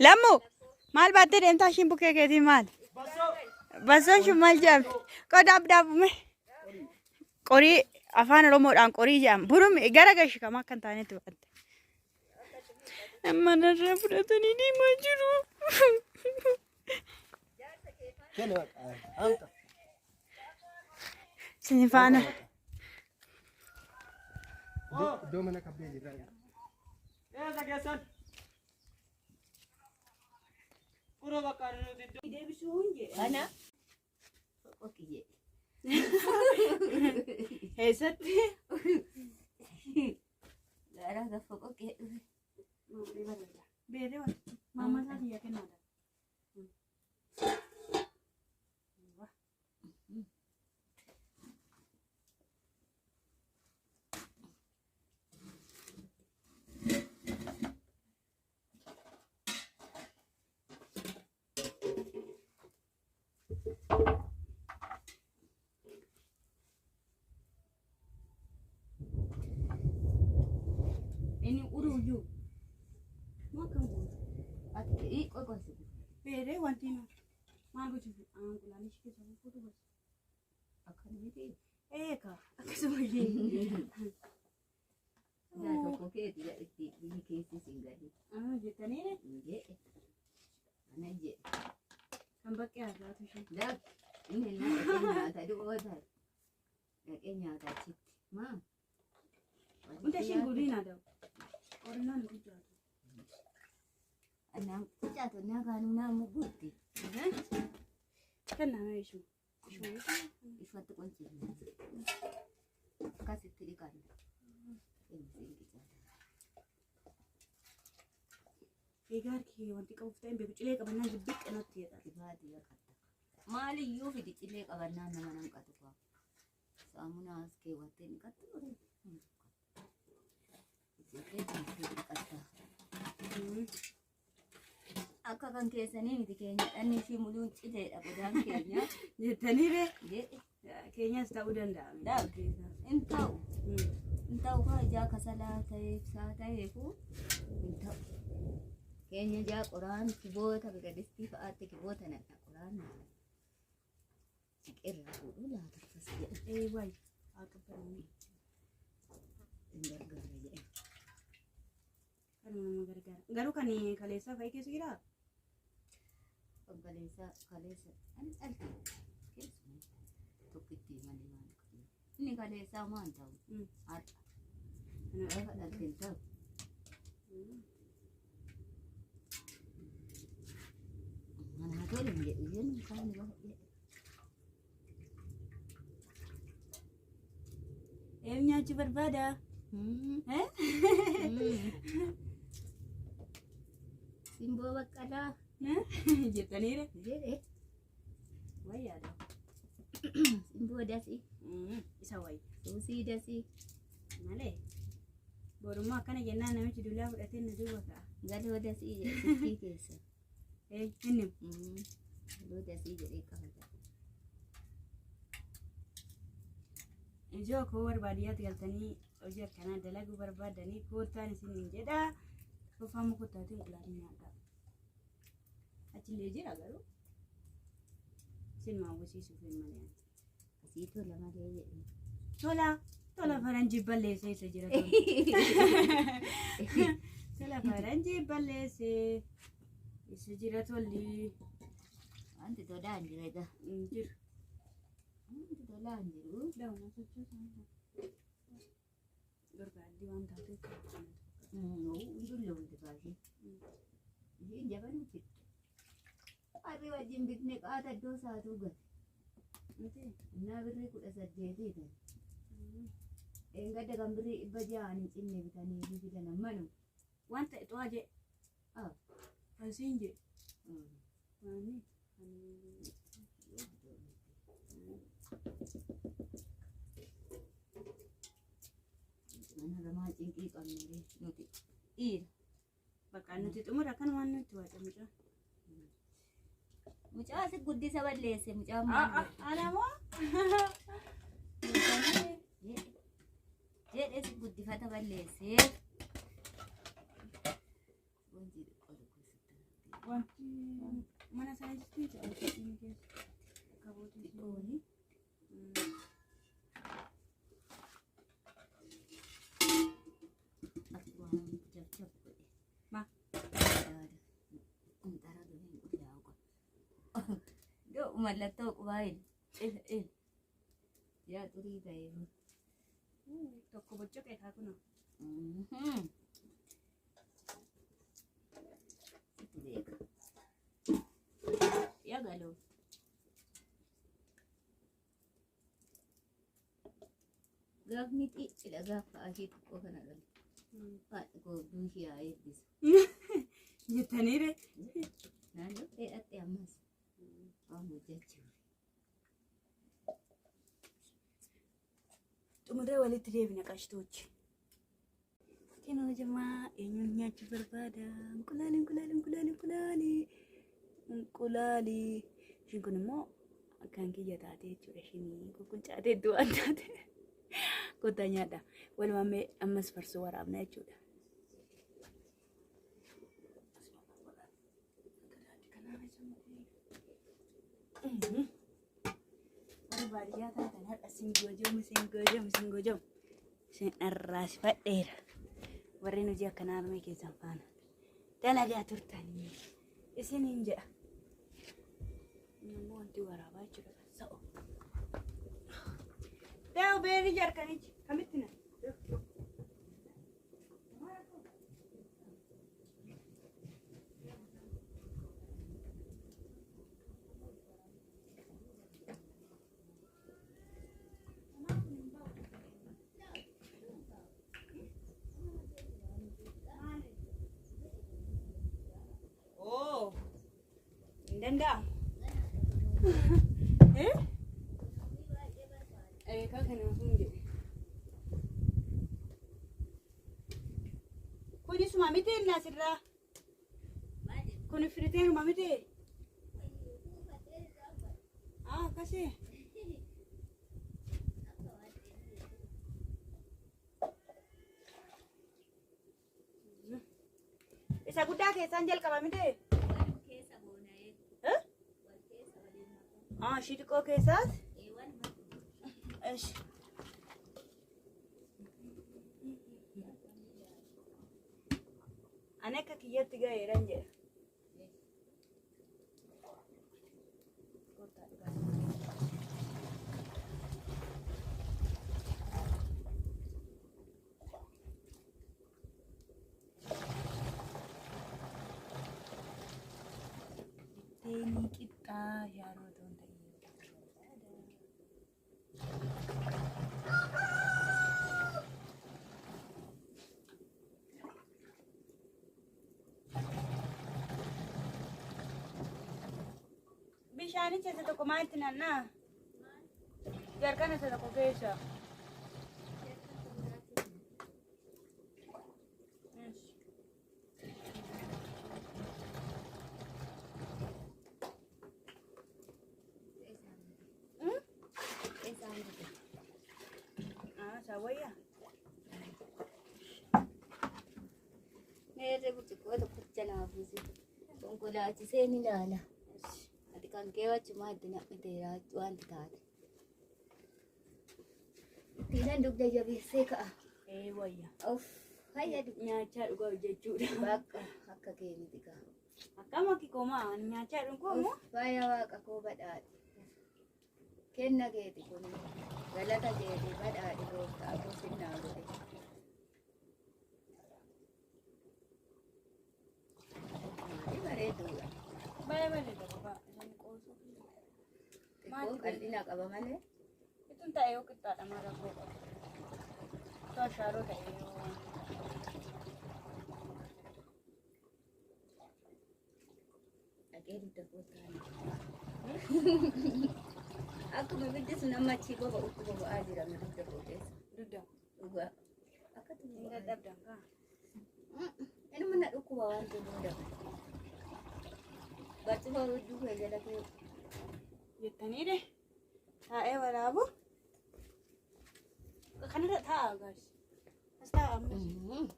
لمو مال باتر انت عشان بكره كذي مال بس شو مال جاب قد ابدا قري افان رومو ان قري جام بروم غرغش كما كنت انت بعد اما نرفضني دي ما جرو كلمة أنت سنفانا دومنا كبير رأي يا زكيسان puro bakarno diddo ide bisuunje ana okiye هيستي gara ga fokoke بيري ماما هذه يا كندا ini uruju ما كان بقول ati ko ko بيري وانتينا ما قلت انا اقول ليش كده فوتو بس akan miti ايه كا اكسبولي da fokoke dia ikti ini kesi singgadi اه جتني je ana je كان بقى هذا شو da ini na kenya ta du wata ya kenya ta chit ma انت شو تقولين هذا قرنا نقول ana kucha to na ganu na mugutti كان نعمل شو ifatu kunci kasi tirikan eegaar kee wanti qabuuf ta'in beeku cilee qabannaan jibbii qanatti jedha. ibadi ya katta maaliyyuu fidi cilee qabannaan nama nan qatu fa saamunaa as keewwattee ni qattu ture akka kan keessanii miti keenya dhanni fi muluun cileedha godaan keenya jettaniire jedhe keenyas ta'uu danda'a. hin ta'u kaa ijaa kasalaa ta'ee ibsaa ta'eefu hin ta'u keenya ijaa qoraan kiboota gadistii fa'aatti kiboota nadha qoraan siqirraa fuudhuu laatuffas jedha Ee wayi haa qabbananii hin gargaara jedhe kanuma nama gargaara. Garuu kan kaleessaa fa'ii keessa jiraa? obbaleessaa kaleessa ani dhalti keessumaa tokkitti malee waan qabu inni kaleessaa maan ta'u har'a gaafa dhalti hin ta'u manaa tole hin jedhu jennu kaani baha jedhe Eem nyaachuu barbaada? simboo baqqalaa Jettaniire jedhe wayi yaada. simboo dasii Isa wayi suusii dasii malee boodummaa akkana jennaan namichi dullaa fudhatee na duuba ka'a. galoo dasii jedhe sikkii keessa Inni galoo dasii jedhee qabata ijoo koo barbaadiyyaatti galtanii hojii akkanaa dalaguu barbaadanii koottaan isiniin jedha faffaa mukuttaatiin qulaatiin nyaadhaa. Achillee jira garuu isin maawwisiisuuf hin malee. asii tola malee jedhe Tola faranjii balleessee isa jira tola faranjii balleessee isa jira tolli wanti tolaan jiru egaa jiru. wanti tolaan jiru Daawwan sochoosaa gargaaddii waan taateef hundulle wanti baasee ishiin jabanuuti harri wajjin bitne qaata iddoo isaatuu gate innaa birrii 18 ta'e engadda kan birrii 600 hin cinne bitanii fi fidan ammanu wanta itoo jee asiin jee mana ramaa cinqii qabnee nuti dhiira bakka nuti xumura kan waan nuti waaqa mucaa. mucaa si guddisa balleesse mucaa Anamoo jedhes guddifata balleessee wanti Wanti mana isaanii jechuun keessa kabootii xiqqooni akkuma jabjab godhe Ma? Intara gaheen ulaa qaba doo mallattoo qubaa il yaa xurii ta'e tokko boccoqee kaa kuna. Situ beeka yaa galoo gaafni xiqqidha gaafa ashee xiqqoo kana galu haadha goobduu ishee haa eebbisu Jettaniire naannoo dheedhatte ammas waan hojjechuu xumuree walitti deebina qashtuuchi. Kinoo jamaa eenyuun nyaachuu barbaada? Inqulaali. Ishiin kun immoo akkaan kiyya taate jechuudha. Ishiin kukuncaatee iddoo waan taate kottaa nyaadha. Walumaa ammas farsoo waraabna jechuudha. Baadiyyaa taatan har'a singoojoom isin dharraasifadheera. Warreen hojii akkanaa armee keessan faana dalagaa turtanii isiniin jedha. Immoo wanti waraabaa jechuudha. Sa'o. Daa'u beerii jarkanichi kamitti na? Danda'a. Kan kanaafuu hin jedhe. Kuni suma miti inni asirraa. Kuni firiteeruma miti. Akkasii. Isa guddaa keessaan jalqaba miti. Ishii xiqqoo keessaas? Ani akka kiyyatti gaheeran jedha. Teenii qixxaa yaaroo ta'uu ta'e. Bishaanicha isa tokko maalitti naannaa? Jarkana isa tokko keessa. Sawaya. Neerre burcuqqoo tokkotti jalaa buuse konkolaachisee ni ilaala. Ati kan kee wachuma adda naqxiteera wanti taate. Ittiin dugda jabeessee ka'a. Wayya. Of fayyadu. Nyaachaa dhugaa jechuudha. Bakka akka kee miti kaa. Akkam akki koomaa nyaachaa dhugu Faaya waaqa koo badhaadhe. Kenna keeti kun galata keeti badhaadhe gooftaa koo sinnaa godhe. Maali bareeduudha. Bareeda ba'a. Xiqqoo qal'ina qaba malee. Itun ta'ee yoo qixxaadha maal akkoo qaba. Too shaaroo ta'ee yoo dhaqee dugda kootaani. Akkuma ibiddi sun amma achii boba'aa jira dugda koo keessa. dudda. Dhugaa. Akkatu Hin dadhabdan kaa. Inni na dhukkuba waan jedhuudha. Barcuma hudduu kee jala kee Jettaniidhe taa'ee waraabu kanarra taa'a gaas. ammas.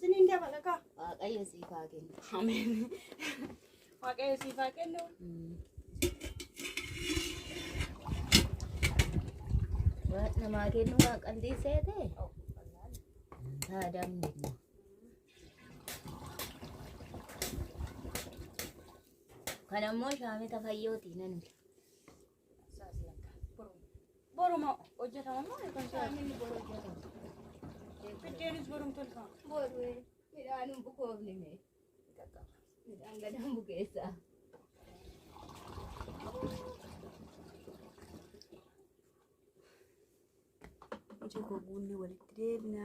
Siniin dabala kaa. Waaqayyo siif haa kennu. Ameen. Waaqayyo siif haa kennu. Waan namaa kennu waan qal'isee ta'e. Taadaan kennu. Kan ammoo shaamita fayyooti nan. Boruma hojjetama moo eegan Shaamini bor hojjetama. biddeenis borum tolfama. Boruu midhaan hin bukoofne mee. Midhaan gadaan bukeessaa. Ija goguunni walitti deebina.